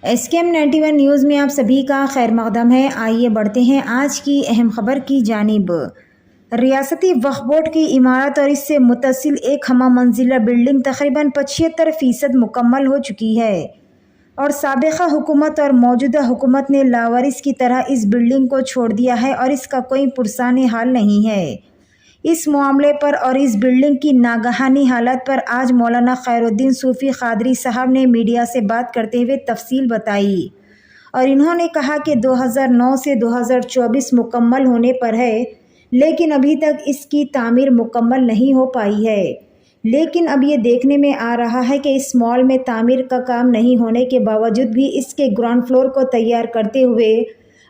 SKM 91 news میں آپ سبھی کا خیر مقدم ہے۔ آئیے بڑھتے ہیں آج کی اہم خبر کی جانب۔ ریاستی وقف بورڈ کی عمارت اور اس سے متصل ایک ہمہ منزلہ بلڈنگ تقریباً 75% مکمل ہو چکی ہے اور سابقہ حکومت اور موجودہ حکومت نے لاوارث کی طرح اس بلڈنگ کو چھوڑ دیا ہے اور اس کا کوئی پرسان حال نہیں ہے۔ اس معاملے پر اور اس بلڈنگ کی ناگہانی حالت پر آج مولانا خیر الدین صوفی قادری صاحب نے میڈیا سے بات کرتے ہوئے تفصیل بتائی اور انہوں نے کہا کہ 2009 سے 2024 مکمل ہونے پر ہے، لیکن ابھی تک اس کی تعمیر مکمل نہیں ہو پائی ہے۔ لیکن اب یہ دیکھنے میں آ رہا ہے کہ اس مال میں تعمیر کا کام نہیں ہونے کے باوجود بھی اس کے گراؤنڈ فلور کو تیار کرتے ہوئے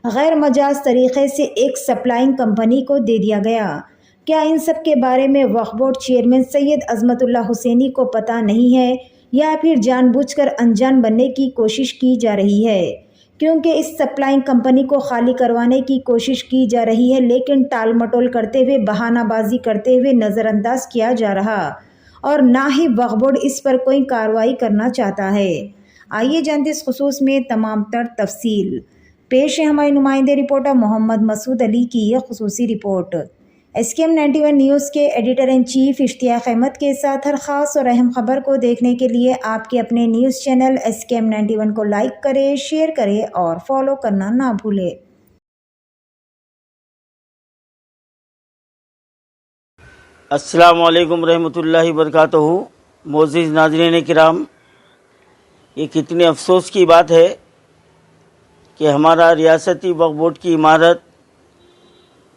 غیر مجاز طریقے سے ایک سپلائنگ کمپنی کو دے دیا گیا۔ کیا ان سب کے بارے میں وقف بورڈ چیئرمین سید عظمت اللہ حسینی کو پتہ نہیں ہے یا پھر جان بوجھ کر انجان بننے کی کوشش کی جا رہی ہے؟ کیونکہ اس سپلائنگ کمپنی کو خالی کروانے کی کوشش کی جا رہی ہے، لیکن ٹال مٹول کرتے ہوئے بہانہ بازی کرتے ہوئے نظر انداز کیا جا رہا اور نہ ہی وقف بورڈ اس پر کوئی کارروائی کرنا چاہتا ہے۔ آئیے جانتے اس خصوص میں تمام تر تفصیل۔ پیش ہے ہمارے نمائندے رپورٹر محمد مسعود علی کی یہ خصوصی رپورٹ۔ SKM 91 نیوز کے ایڈیٹر ان چیف اشتیاق احمد کے ساتھ ہر خاص اور اہم خبر کو دیکھنے کے لیے آپ کے اپنے نیوز چینل SKM 91 کو لائک کریں، شیئر کریں اور فالو کرنا نہ بھولیں۔ السلام علیکم رحمۃ اللہ وبرکاتہ۔ معزز ناظرین کرام، یہ کتنے افسوس کی بات ہے کہ ہمارا ریاستی وقف بورڈ کی عمارت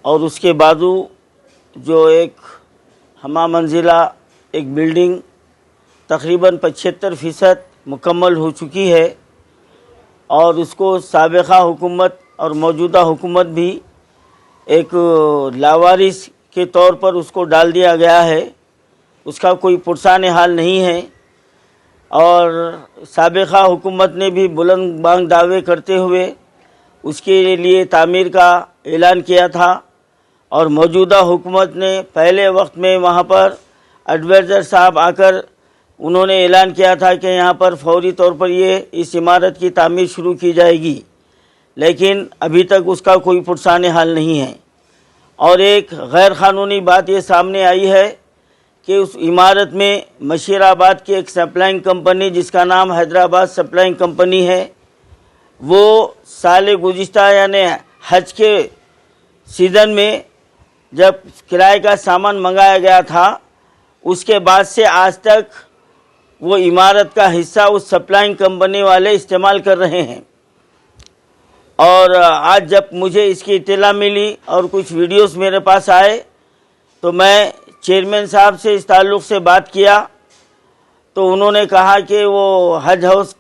اور اس کے بازو جو ایک ہمہ منزلہ ایک بلڈنگ تقریباً 75% مکمل ہو چکی ہے اور اس کو سابقہ حکومت اور موجودہ حکومت بھی ایک لاوارث کے طور پر اس کو ڈال دیا گیا ہے، اس کا کوئی پرسان حال نہیں ہے۔ اور سابقہ حکومت نے بھی بلند بانگ دعوے کرتے ہوئے اس کے لیے تعمیر کا اعلان کیا تھا اور موجودہ حکومت نے پہلے وقت میں وہاں پر ایڈوائزر صاحب آ کر انہوں نے اعلان کیا تھا کہ یہاں پر فوری طور پر اس عمارت کی تعمیر شروع کی جائے گی، لیکن ابھی تک اس کا کوئی پرسان حال نہیں ہے۔ اور ایک غیر قانونی بات یہ سامنے آئی ہے کہ اس عمارت میں مشیر آباد کی ایک سپلائنگ کمپنی جس کا نام حیدرآباد سپلائنگ کمپنی ہے، وہ سال گزشتہ یعنی حج کے سیزن میں جب کرائے کا سامان منگایا گیا تھا، اس کے بعد سے آج تک وہ عمارت کا حصہ اس سپلائنگ کمپنی والے استعمال کر رہے ہیں۔ اور آج جب مجھے اس کی اطلاع ملی اور کچھ ویڈیوز میرے پاس آئے تو میں چیئرمین صاحب سے اس تعلق سے بات کیا تو انہوں نے کہا کہ وہ حج ہاؤس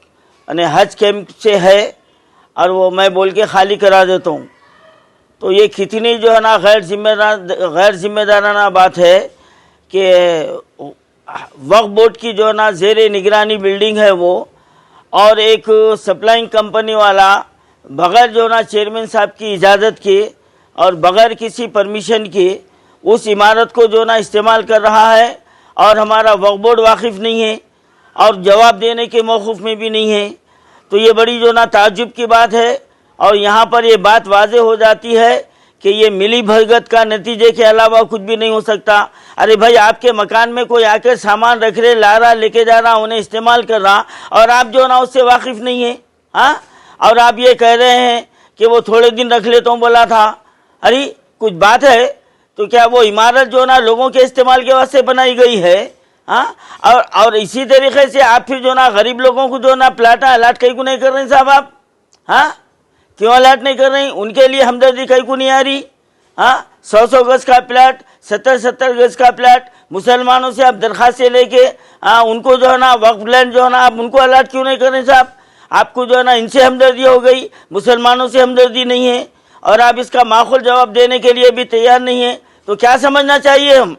یعنی حج کیمپ سے ہے اور وہ میں بول کے خالی کرا دیتا ہوں۔ تو یہ کتنی جو ہے نا غیر ذمہ دارانہ بات ہے کہ وقف بورڈ کی جو ہے نا زیر نگرانی بلڈنگ ہے وہ، اور ایک سپلائنگ کمپنی والا بغیر جو ہے نا چیئرمین صاحب کی اجازت کے اور بغیر کسی پرمیشن کے اس عمارت کو جو ہے نا استعمال کر رہا ہے، اور ہمارا وقف بورڈ واقف نہیں ہے اور جواب دینے کے موقف میں بھی نہیں ہے۔ تو یہ بڑی جو ہے نا تعجب کی بات ہے، اور یہاں پر یہ بات واضح ہو جاتی ہے کہ یہ ملی بھگت کا نتیجے کے علاوہ کچھ بھی نہیں ہو سکتا۔ ارے بھائی، آپ کے مکان میں کوئی آ کر سامان رکھ رہے، لا رہا، لے کے جا رہا، انہیں استعمال کر رہا، اور آپ جو نا اس سے واقف نہیں ہیں، ہاں؟ اور آپ یہ کہہ رہے ہیں کہ وہ تھوڑے دن رکھ لیتا ہوں بولا تھا۔ ارے کچھ بات ہے تو کیا وہ عمارت جو نا لوگوں کے استعمال کے واسطے بنائی گئی ہے؟ ہاں؟ اور اسی طریقے سے آپ پھر جو نا غریب لوگوں کو جو نا پلاٹ الاٹ کہیں کو نہیں کر رہے صاحب آپ؟ ہاں؟ کیوں الاٹ نہیں کر رہے؟ ان کے لیے ہمدردی کہیں کو نہیں آ رہی؟ ہاں؟ 100 گز کا پلاٹ، 70 گز کا پلاٹ مسلمانوں سے آپ درخواستیں لے کے ان کو جو ہے نا وقف لینڈ جو ہے نا آپ ان کو الاٹ کیوں نہیں کر رہے صاحب؟ آپ کو جو ہے نا ان سے ہمدردی ہو گئی، مسلمانوں سے ہمدردی نہیں ہے، اور آپ اس کا معقول جواب دینے کے لیے بھی تیار نہیں ہیں۔ تو کیا سمجھنا چاہیے؟ ہم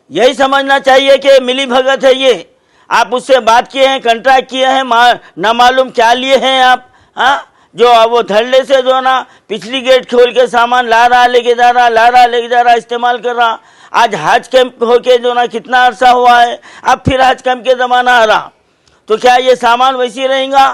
یہی سمجھنا چاہیے کہ ملی بھگت ہے یہ۔ آپ اس سے بات کیے ہیں، کنٹریکٹ کیے ہیں، نہ معلوم کیا لیے ہیں آپ، ہاں؟ جو وہ دھڑلے سے جو ہے نا پچھلی گیٹ کھول کے سامان لا رہا، لے کے جا رہا، لا رہا، لے کے جا رہا، استعمال کر رہا۔ آج حج کیمپ ہو کے جو نا کتنا عرصہ ہوا ہے، اب پھر حج کیمپ کے زمانہ آ رہا، تو کیا یہ سامان ویسی رہیں گا؟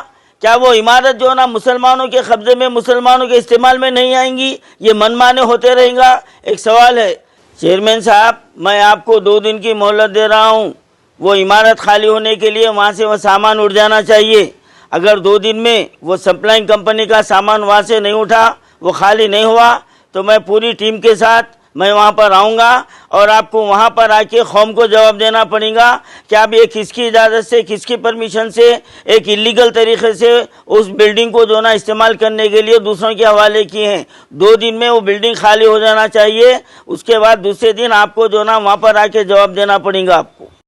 کیا وہ عمارت جو نا مسلمانوں کے قبضے میں، مسلمانوں کے استعمال میں نہیں آئیں گی؟ یہ من مانے ہوتے رہیں گا؟ ایک سوال ہے چیئرمین صاحب، میں آپ کو 2 دن کی مہلت دے رہا ہوں. وہ عمارت خالی ہونے کے لیے وہاں سے وہ سامان اٹھ جانا چاہیے. اگر 2 دن میں وہ سپلائنگ کمپنی کا سامان وہاں سے نہیں اٹھا، وہ خالی نہیں ہوا، تو میں پوری ٹیم کے ساتھ میں وہاں پر آؤں گا اور آپ کو وہاں پر آ کے قوم کو جواب دینا پڑے گا کہ آپ یہ کس کی اجازت سے، کس کی پرمیشن سے، ایک اللیگل طریقے سے اس بلڈنگ کو جو نا استعمال کرنے کے لیے دوسروں کے حوالے کیے ہیں. 2 دن میں وہ بلڈنگ خالی ہو جانا چاہیے. اس کے بعد دوسرے دن آپ کو جو نا وہاں پر آ کے جواب دینا پڑے گا آپ کو.